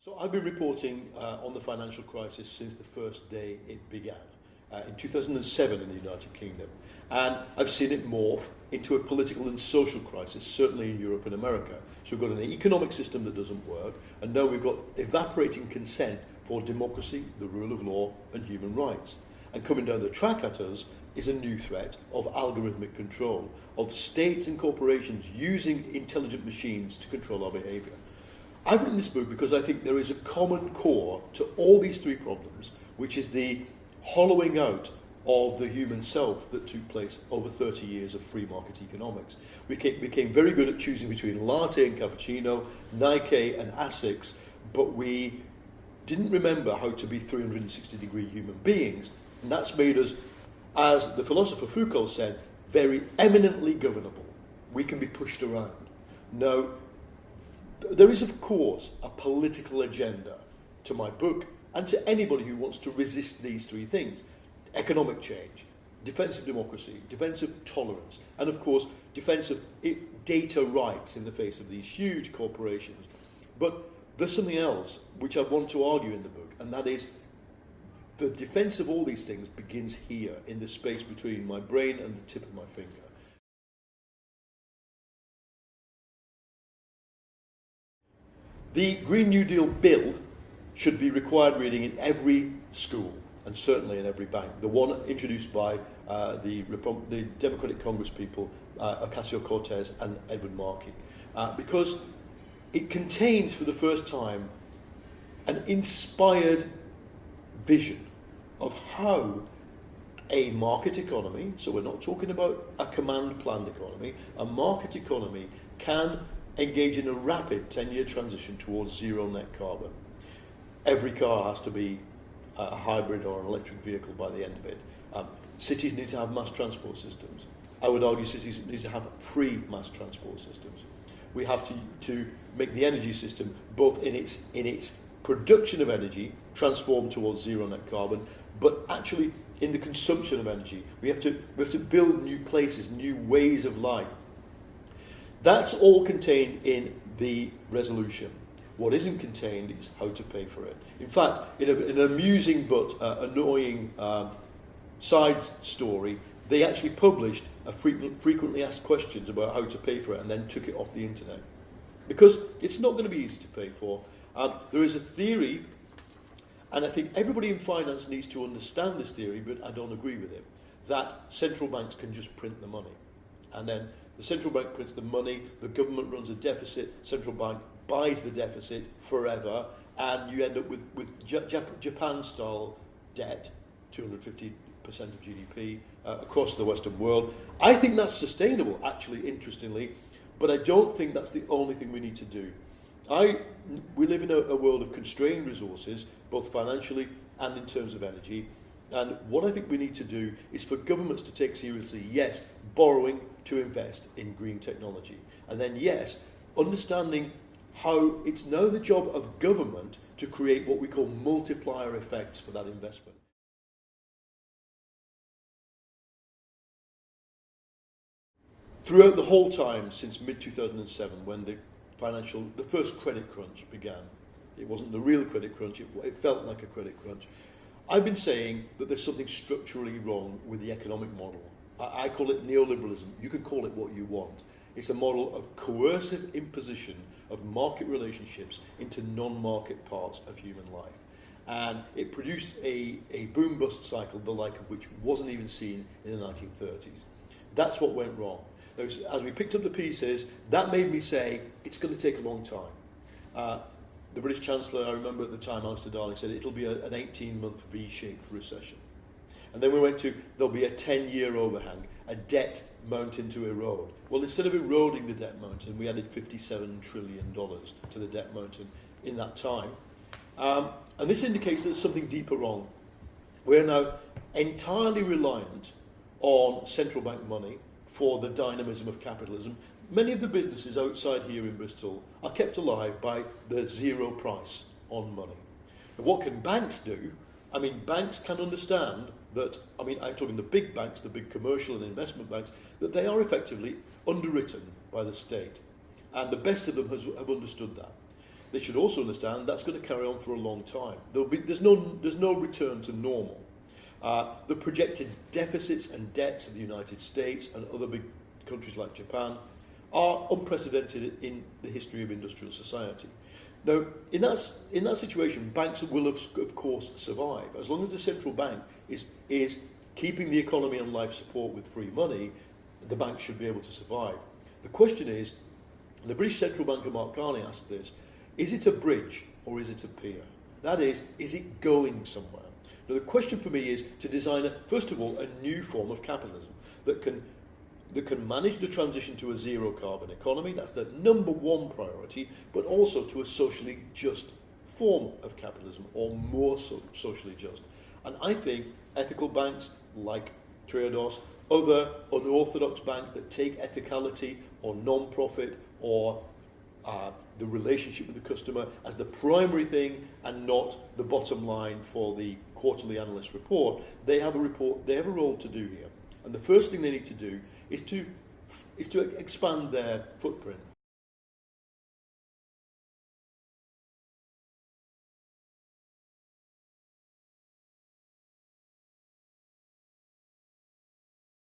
So I've been reporting on the financial crisis since the first day it began, in 2007 in the United Kingdom. And I've seen it morph into a political and social crisis, certainly in Europe and America. So we've got an economic system that doesn't work, and now we've got evaporating consent for democracy, the rule of law, and human rights. And coming down the track at us is a new threat of algorithmic control, of states and corporations using intelligent machines to control our behaviour. I've written this book because I think there is a common core to all these three problems, which is the hollowing out of the human self that took place over 30 years of free market economics. We became very good at choosing between latte and cappuccino, Nike and Asics, but we didn't remember how to be 360-degree human beings, and that's made us, as the philosopher Foucault said, very eminently governable. We can be pushed around. Now, there is, of course, a political agenda to my book and to anybody who wants to resist these three things. Economic change, defence of democracy, defence of tolerance, and, of course, defence of data rights in the face of these huge corporations. But there's something else which I want to argue in the book, and that is the defence of all these things begins here, in the space between my brain and the tip of my finger. The Green New Deal bill should be required reading in every school and certainly in every bank. The one introduced by the Democratic Congress people, Ocasio-Cortez and Edward Markey, because it contains for the first time an inspired vision of how a market economy, so we're not talking about a command-planned economy, a market economy can engage in a rapid 10-year transition towards zero net carbon. Every car has to be a hybrid or an electric vehicle by the end of it. Cities need to have mass transport systems. I would argue cities need to have free mass transport systems. We have to make the energy system, both in its production of energy, transform towards zero net carbon, but actually in the consumption of energy. We have to build new places, new ways of life. That's all contained in the resolution. What isn't contained is how to pay for it. In fact, in an amusing but annoying side story, they actually published a frequently asked questions about how to pay for it and then took it off the internet. Because it's not going to be easy to pay for. There is a theory, and I think everybody in finance needs to understand this theory, but I don't agree with it, that central banks can just print the money. And then the central bank prints the money, the government runs a deficit, central bank buys the deficit forever, and you end up with Japan-style debt, 250% of GDP across the Western world. I think that's sustainable, actually, interestingly, but I don't think that's the only thing we need to do. We live in a world of constrained resources, both financially and in terms of energy. And what I think we need to do is for governments to take seriously, yes, borrowing to invest in green technology. And then, yes, understanding how it's now the job of government to create what we call multiplier effects for that investment. Throughout the whole time since mid-2007, when the first credit crunch began, it wasn't the real credit crunch, it felt like a credit crunch, I've been saying that there's something structurally wrong with the economic model. I call it neoliberalism. You can call it what you want. It's a model of coercive imposition of market relationships into non-market parts of human life. And it produced a boom-bust cycle, the like of which wasn't even seen in the 1930s. That's what went wrong. As we picked up the pieces, that made me say, it's going to take a long time. The British Chancellor, I remember at the time, Alistair Darling, said it'll be an 18-month V-shaped recession. And then we went to, there'll be a 10-year overhang, a debt mountain to erode. Well, instead of eroding the debt mountain, we added $57 trillion to the debt mountain in that time. And this indicates that there's something deeper wrong. We're now entirely reliant on central bank money for the dynamism of capitalism. Many of the businesses outside here in Bristol are kept alive by the zero price on money. And what can banks do? I mean, banks can understand that, I'm talking the big banks, the big commercial and investment banks, that they are effectively underwritten by the state. And the best of them have understood that. they should also understand that's going to carry on for a long time. There's no return to normal. The projected deficits and debts of the United States and other big countries like Japan are unprecedented in the history of industrial society. Now, in that situation, banks will, of course, survive. As long as the central bank is keeping the economy on life support with free money, the bank should be able to survive. The question is, and the British Central Banker Mark Carney asked this, is it a bridge or is it a pier? That is it going somewhere? Now, the question for me is to design, first of all, a new form of capitalism that can manage the transition to a zero-carbon economy. That's the number one priority, but also to a socially just form of capitalism, or more socially just. And I think ethical banks like Triodos, other unorthodox banks that take ethicality or non-profit or the relationship with the customer as the primary thing and not the bottom line for the quarterly analyst report, they have a role to do here. And the first thing they need to do is to expand their footprint.